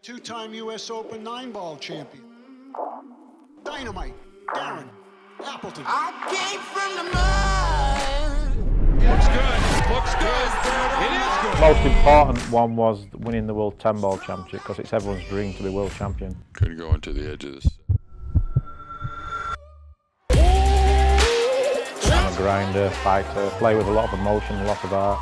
Two-time U.S. Open 9-ball champion. Dynamite, Darren, Appleton. I came from the mud. Looks good. Looks good. It is good. Most important one was winning the World 10-ball championship, because it's everyone's dream to be world champion. Couldn't go into the edge of this. I'm a grinder, fighter, play with a lot of emotion, a lot of art.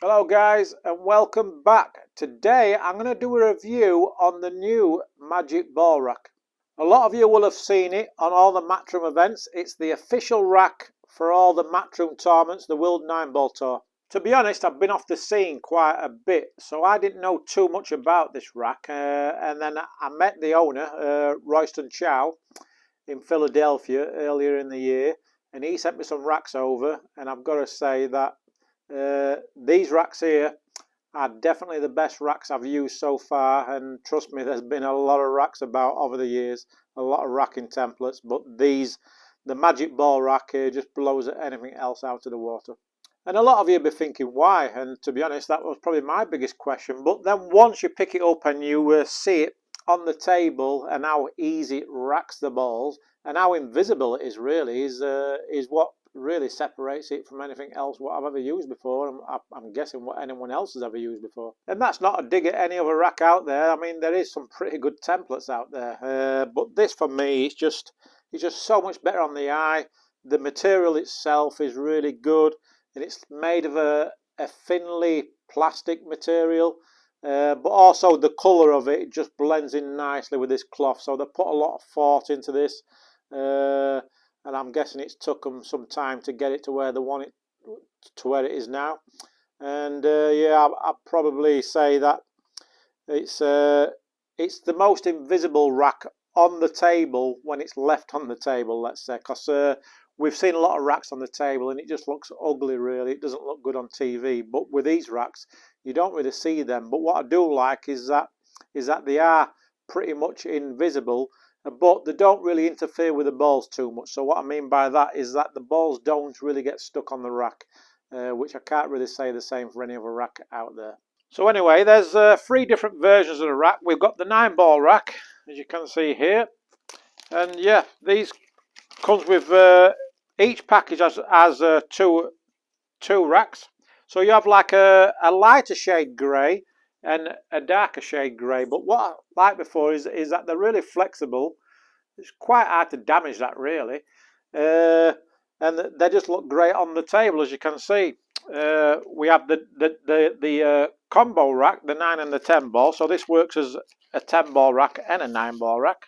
Hello guys, and welcome back. Today I'm going to do a review on the new Magic Ball Rack. A lot of you will have seen it on all the Matchroom events. It's the official rack for all the Matchroom tournaments, the World 9-Ball Tour. To be honest, I've been off the scene quite a bit, so I didn't know too much about this rack. And then I met the owner, Rasson in Philadelphia earlier in the year, and he sent me some racks over, and I've got to say that these racks here are definitely the best racks I've used so far, and trust me, there's been a lot of racks about over the years, a lot of racking templates, but the Magic Ball Rack here just blows anything else out of the water. And a lot of you will be thinking why, and to be honest, that was probably my biggest question. But then once you pick it up and you see it on the table and how easy it racks the balls and how invisible it is really is what really separates it from anything else what I've ever used before, and I'm guessing what anyone else has ever used before. And that's not a dig at any other rack out there. I mean, there is some pretty good templates out there, but this for me is just so much better on the eye. The material itself is really good, and it's made of a thinly plastic material, but also the colour of it just blends in nicely with this cloth. So they put a lot of thought into this. And I'm guessing it's took them some time to get it to where they want it to where it is now. And yeah, I'd probably say that it's the most invisible rack on the table when it's left on the table, let's say, because we've seen a lot of racks on the table and it just looks ugly really. It doesn't look good on TV, but with these racks you don't really see them. But what I do like is that they are pretty much invisible, but they don't really interfere with the balls too much. So what I mean by that is that the balls don't really get stuck on the rack, which I can't really say the same for any other rack out there. So anyway, there's 3 different versions of the rack. We've got the 9-ball rack, as you can see here, and yeah, these comes with each package has two racks. So you have like a lighter shade grey and a darker shade grey, but what I like before is that they're really flexible. It's quite hard to damage that really, and they just look great on the table, as you can see. We have the combo rack, the 9 and the 10 ball, so this works as a 10 ball rack and a 9 ball rack.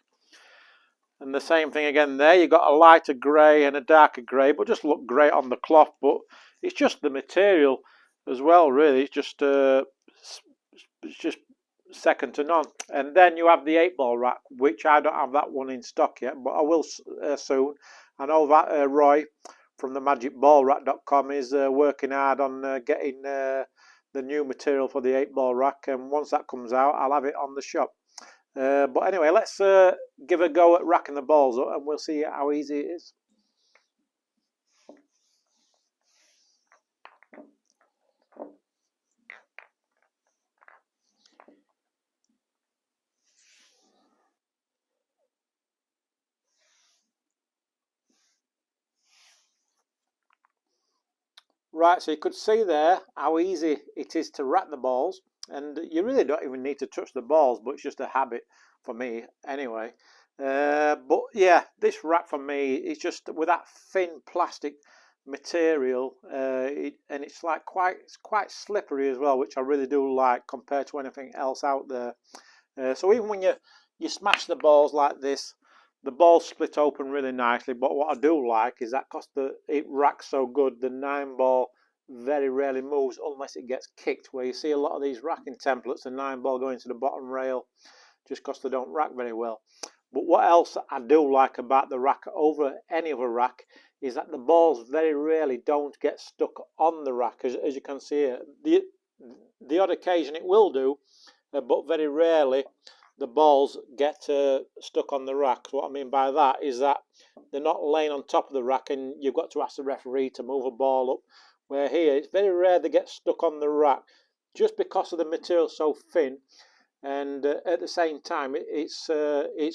And the same thing again there, you've got a lighter grey and a darker grey, but just look great on the cloth. But it's just the material as well really, it's just second to none. And then you have the 8-ball rack, which I don't have that one in stock yet, but I will soon. I know that Roy from the magicballrack.com is working hard on getting the new material for the 8-ball rack, and once that comes out I'll have it on the shop. But anyway, let's give a go at racking the balls up and we'll see how easy it is. Right, so you could see there how easy it is to rack the balls, and you really don't even need to touch the balls, but it's just a habit for me anyway. But yeah, this rack for me is just with that thin plastic material, and it's like quite slippery as well, which I really do like compared to anything else out there. So even when you smash the balls like this, the balls split open really nicely. But what I do like is that because it racks so good, the 9-ball very rarely moves unless it gets kicked, where you see a lot of these racking templates, the 9-ball going to the bottom rail just because they don't rack very well. But what else I do like about the rack over any other rack is that the balls very rarely don't get stuck on the rack, as you can see here. The odd occasion it will do, but very rarely the balls get stuck on the rack. So what I mean by that is that they're not laying on top of the rack and you've got to ask the referee to move a ball up Where here, it's very rare they get stuck on the rack, just because of the material so thin, and at the same time it's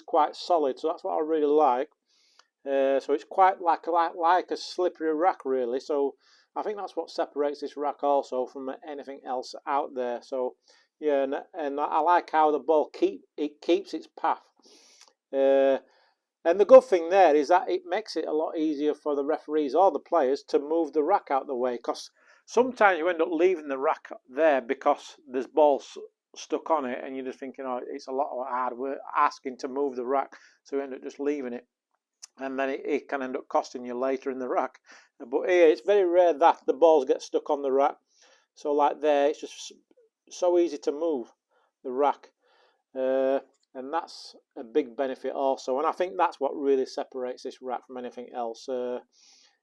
quite solid. So that's what I really like. So it's quite like a slippery rack, really. So I think that's what separates this rack also from anything else out there. So yeah, and I like how the ball keeps its path. And the good thing there is that it makes it a lot easier for the referees or the players to move the rack out of the way, because sometimes you end up leaving the rack there because there's balls stuck on it, and you're just thinking, oh, it's a lot of hard work asking to move the rack, so you end up just leaving it, and then it can end up costing you later in the rack. But here, it's very rare that the balls get stuck on the rack. So like there, it's just so easy to move the rack. And that's a big benefit also, and I think that's what really separates this rack from anything else,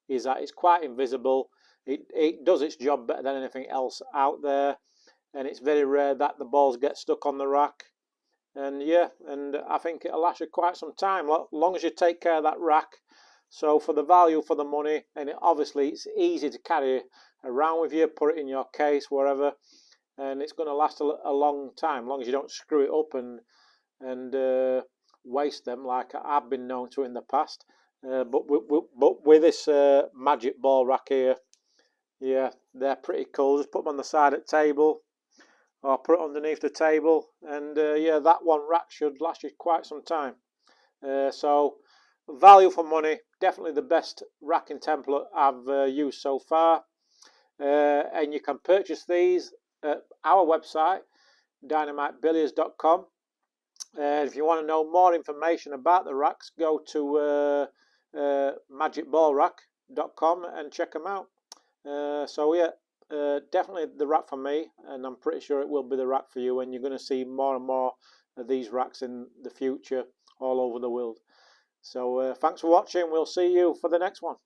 is that it's quite invisible. It does its job better than anything else out there, and it's very rare that the balls get stuck on the rack. And yeah, and I think it'll last you quite some time, as long as you take care of that rack. So for the value for the money, and obviously it's easy to carry around with you, put it in your case, wherever, and it's going to last a long time, as long as you don't screw it up and waste them like I've been known to in the past. But with this magic ball rack here, yeah, they're pretty cool. Just put them on the side of the table, or put it underneath the table, and yeah, that one rack should last you quite some time. So value for money, definitely the best racking template I've used so far. And you can purchase these at our website, dynamitebilliards.com. If you want to know more information about the racks, go to magicballrack.com and check them out. So yeah, definitely the rack for me, and I'm pretty sure it will be the rack for you, and you're going to see more and more of these racks in the future all over the world. So thanks for watching. We'll see you for the next one.